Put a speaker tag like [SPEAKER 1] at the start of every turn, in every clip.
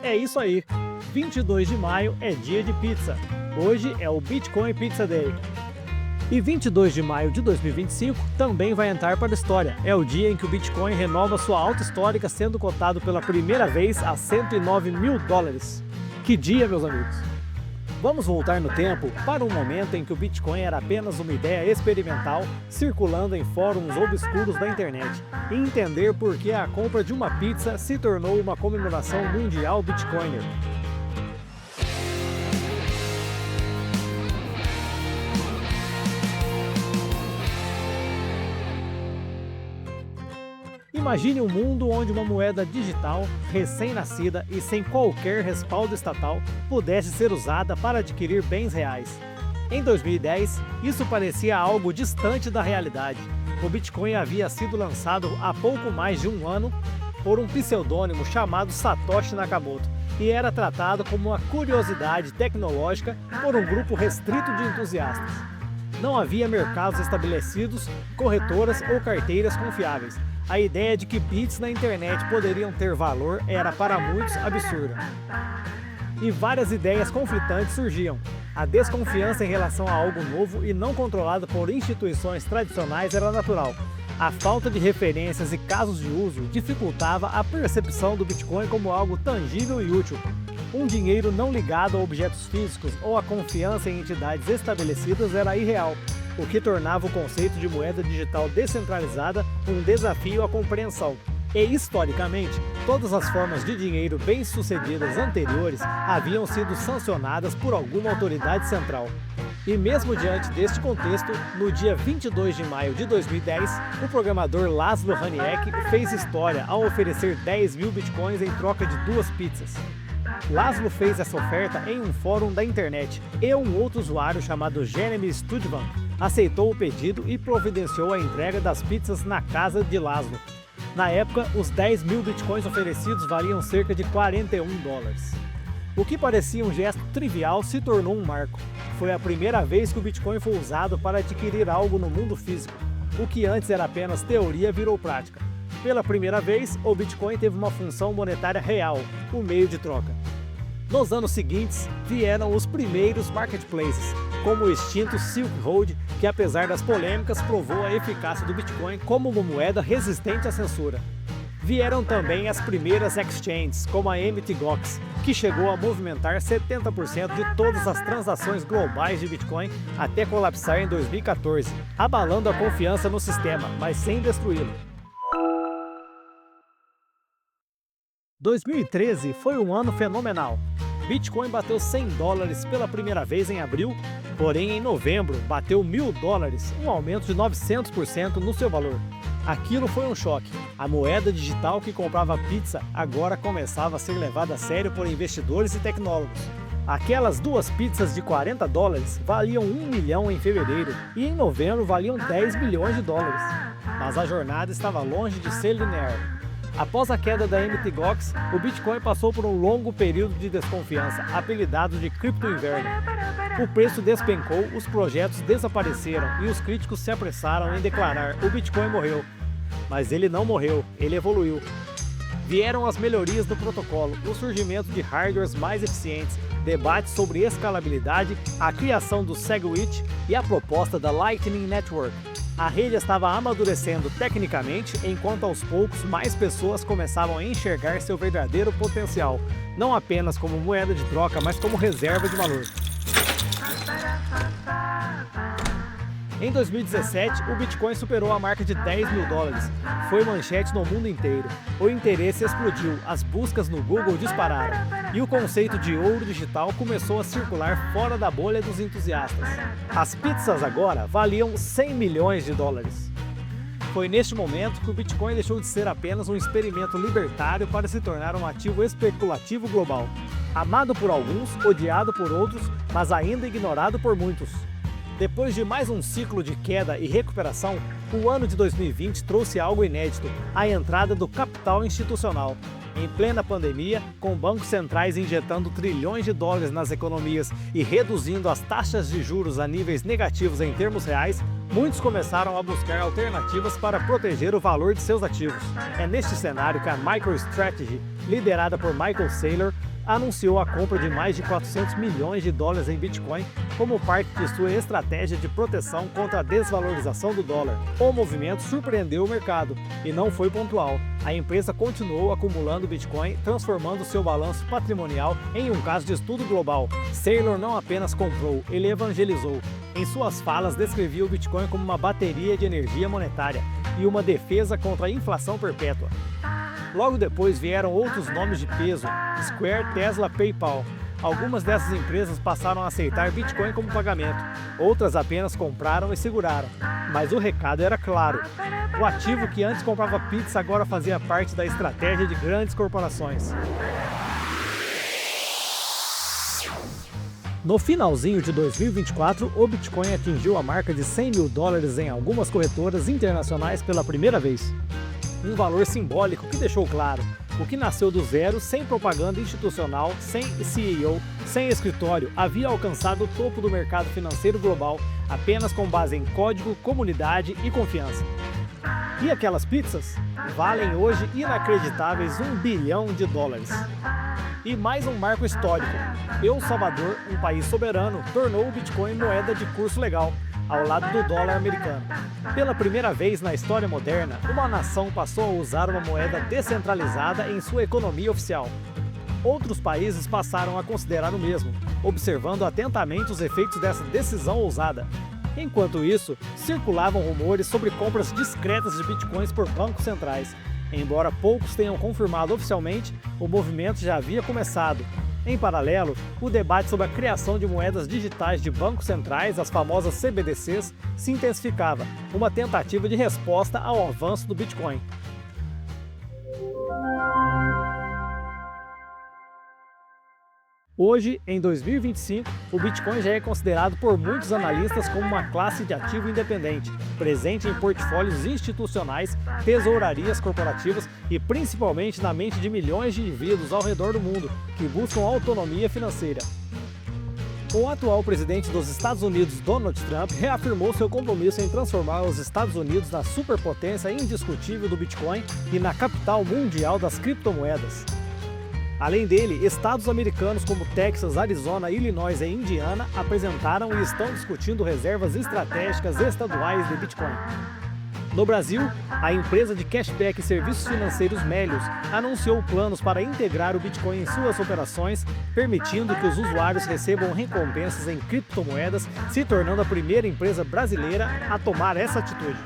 [SPEAKER 1] É isso aí, 22 de maio é dia de pizza. Hoje é o Bitcoin Pizza Day. E 22 de maio de 2025 também vai entrar para a história. É o dia em que o Bitcoin renova sua alta histórica, sendo cotado pela primeira vez a 109 mil dólares. Que dia, meus amigos! Vamos voltar no tempo para um momento em que o Bitcoin era apenas uma ideia experimental circulando em fóruns obscuros da internet e entender por que a compra de uma pizza se tornou uma comemoração mundial Bitcoiner. Imagine um mundo onde uma moeda digital, recém-nascida e sem qualquer respaldo estatal, pudesse ser usada para adquirir bens reais. Em 2010, isso parecia algo distante da realidade. O Bitcoin havia sido lançado há pouco mais de um ano por um pseudônimo chamado Satoshi Nakamoto e era tratado como uma curiosidade tecnológica por um grupo restrito de entusiastas. Não havia mercados estabelecidos, corretoras ou carteiras confiáveis. A ideia de que bits na internet poderiam ter valor era para muitos absurda. E várias ideias conflitantes surgiam. A desconfiança em relação a algo novo e não controlado por instituições tradicionais era natural. A falta de referências e casos de uso dificultava a percepção do Bitcoin como algo tangível e útil. Um dinheiro não ligado a objetos físicos ou a confiança em entidades estabelecidas era irreal, o que tornava o conceito de moeda digital descentralizada um desafio à compreensão. E, historicamente, todas as formas de dinheiro bem-sucedidas anteriores haviam sido sancionadas por alguma autoridade central. E mesmo diante deste contexto, no dia 22 de maio de 2010, o programador Laszlo Haniek fez história ao oferecer 10 mil bitcoins em troca de 2 pizzas. Laszlo fez essa oferta em um fórum da internet e um outro usuário chamado Jeremy Studman aceitou o pedido e providenciou a entrega das pizzas na casa de Laszlo. Na época, os 10 mil bitcoins oferecidos valiam cerca de 41 dólares. O que parecia um gesto trivial se tornou um marco. Foi a primeira vez que o Bitcoin foi usado para adquirir algo no mundo físico. O que antes era apenas teoria virou prática. Pela primeira vez, o Bitcoin teve uma função monetária real, o meio de troca. Nos anos seguintes, vieram os primeiros marketplaces, como o extinto Silk Road, que apesar das polêmicas provou a eficácia do Bitcoin como uma moeda resistente à censura. Vieram também as primeiras exchanges, como a Mt. Gox, que chegou a movimentar 70% de todas as transações globais de Bitcoin até colapsar em 2014, abalando a confiança no sistema, mas sem destruí-lo. 2013 foi um ano fenomenal. Bitcoin bateu 100 dólares pela primeira vez em abril, porém em novembro bateu 1.000 dólares, um aumento de 900% no seu valor. Aquilo foi um choque. A moeda digital que comprava pizza agora começava a ser levada a sério por investidores e tecnólogos. Aquelas 2 pizzas de 40 dólares valiam 1 milhão em fevereiro e em novembro valiam 10 bilhões de dólares. Mas a jornada estava longe de ser linear. Após a queda da Mt. Gox, o Bitcoin passou por um longo período de desconfiança, apelidado de Cripto Inverno. O preço despencou, os projetos desapareceram e os críticos se apressaram em declarar: o Bitcoin morreu. Mas ele não morreu, ele evoluiu. Vieram as melhorias do protocolo, o surgimento de hardwares mais eficientes, debates sobre escalabilidade, a criação do SegWit e a proposta da Lightning Network. A rede estava amadurecendo tecnicamente, enquanto aos poucos mais pessoas começavam a enxergar seu verdadeiro potencial, não apenas como moeda de troca, mas como reserva de valor. Em 2017, o Bitcoin superou a marca de 10 mil dólares. Foi manchete no mundo inteiro. O interesse explodiu, as buscas no Google dispararam, e o conceito de ouro digital começou a circular fora da bolha dos entusiastas. As pizzas agora valiam 100 milhões de dólares. Foi neste momento que o Bitcoin deixou de ser apenas um experimento libertário para se tornar um ativo especulativo global. Amado por alguns, odiado por outros, mas ainda ignorado por muitos. Depois de mais um ciclo de queda e recuperação, o ano de 2020 trouxe algo inédito: a entrada do capital institucional. Em plena pandemia, com bancos centrais injetando trilhões de dólares nas economias e reduzindo as taxas de juros a níveis negativos em termos reais, muitos começaram a buscar alternativas para proteger o valor de seus ativos. É neste cenário que a MicroStrategy, liderada por Michael Saylor, anunciou a compra de mais de 400 milhões de dólares em Bitcoin como parte de sua estratégia de proteção contra a desvalorização do dólar. O movimento surpreendeu o mercado e não foi pontual. A empresa continuou acumulando Bitcoin, transformando seu balanço patrimonial em um caso de estudo global. Saylor não apenas comprou, ele evangelizou. Em suas falas, descrevia o Bitcoin como uma bateria de energia monetária e uma defesa contra a inflação perpétua. Logo depois vieram outros nomes de peso: Square, Tesla, PayPal. Algumas dessas empresas passaram a aceitar Bitcoin como pagamento, outras apenas compraram e seguraram. Mas o recado era claro: o ativo que antes comprava pizza agora fazia parte da estratégia de grandes corporações. No finalzinho de 2024, o Bitcoin atingiu a marca de 100 mil dólares em algumas corretoras internacionais pela primeira vez. Um valor simbólico que deixou claro: o que nasceu do zero, sem propaganda institucional, sem CEO, sem escritório, havia alcançado o topo do mercado financeiro global apenas com base em código, comunidade e confiança. E aquelas pizzas? Valem hoje inacreditáveis $1 bilhão. E mais um marco histórico: El Salvador, um país soberano, tornou o Bitcoin moeda de curso legal, ao lado do dólar americano. Pela primeira vez na história moderna, uma nação passou a usar uma moeda descentralizada em sua economia oficial. Outros países passaram a considerar o mesmo, observando atentamente os efeitos dessa decisão ousada. Enquanto isso, circulavam rumores sobre compras discretas de bitcoins por bancos centrais. Embora poucos tenham confirmado oficialmente, o movimento já havia começado. Em paralelo, o debate sobre a criação de moedas digitais de bancos centrais, as famosas CBDCs, se intensificava, uma tentativa de resposta ao avanço do Bitcoin. Hoje, em 2025, o Bitcoin já é considerado por muitos analistas como uma classe de ativo independente, presente em portfólios institucionais, tesourarias corporativas e principalmente na mente de milhões de indivíduos ao redor do mundo que buscam autonomia financeira. O atual presidente dos Estados Unidos, Donald Trump, reafirmou seu compromisso em transformar os Estados Unidos na superpotência indiscutível do Bitcoin e na capital mundial das criptomoedas. Além dele, estados americanos como Texas, Arizona, Illinois e Indiana apresentaram e estão discutindo reservas estratégicas estaduais de Bitcoin. No Brasil, a empresa de cashback e serviços financeiros Melius anunciou planos para integrar o Bitcoin em suas operações, permitindo que os usuários recebam recompensas em criptomoedas, se tornando a primeira empresa brasileira a tomar essa atitude.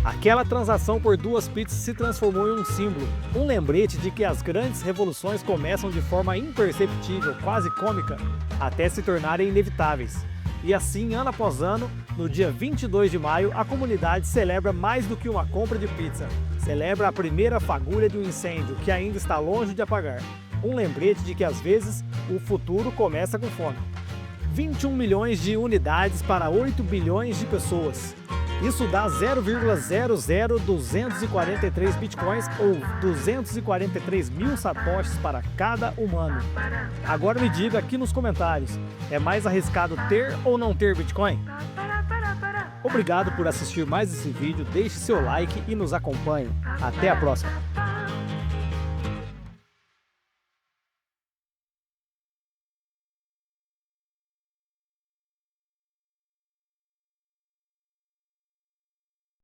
[SPEAKER 1] Aquela transação por 2 pizzas se transformou em um símbolo, um lembrete de que as grandes revoluções começam de forma imperceptível, quase cômica, até se tornarem inevitáveis. E assim, ano após ano, no dia 22 de maio, a comunidade celebra mais do que uma compra de pizza. Celebra a primeira fagulha de um incêndio que ainda está longe de apagar. Um lembrete de que, às vezes, o futuro começa com fome. 21 milhões de unidades para 8 bilhões de pessoas. Isso dá 0,00243 bitcoins ou 243 mil satoshis para cada humano. Agora me diga aqui nos comentários, é mais arriscado ter ou não ter Bitcoin? Obrigado por assistir mais esse vídeo, deixe seu like e nos acompanhe. Até a próxima!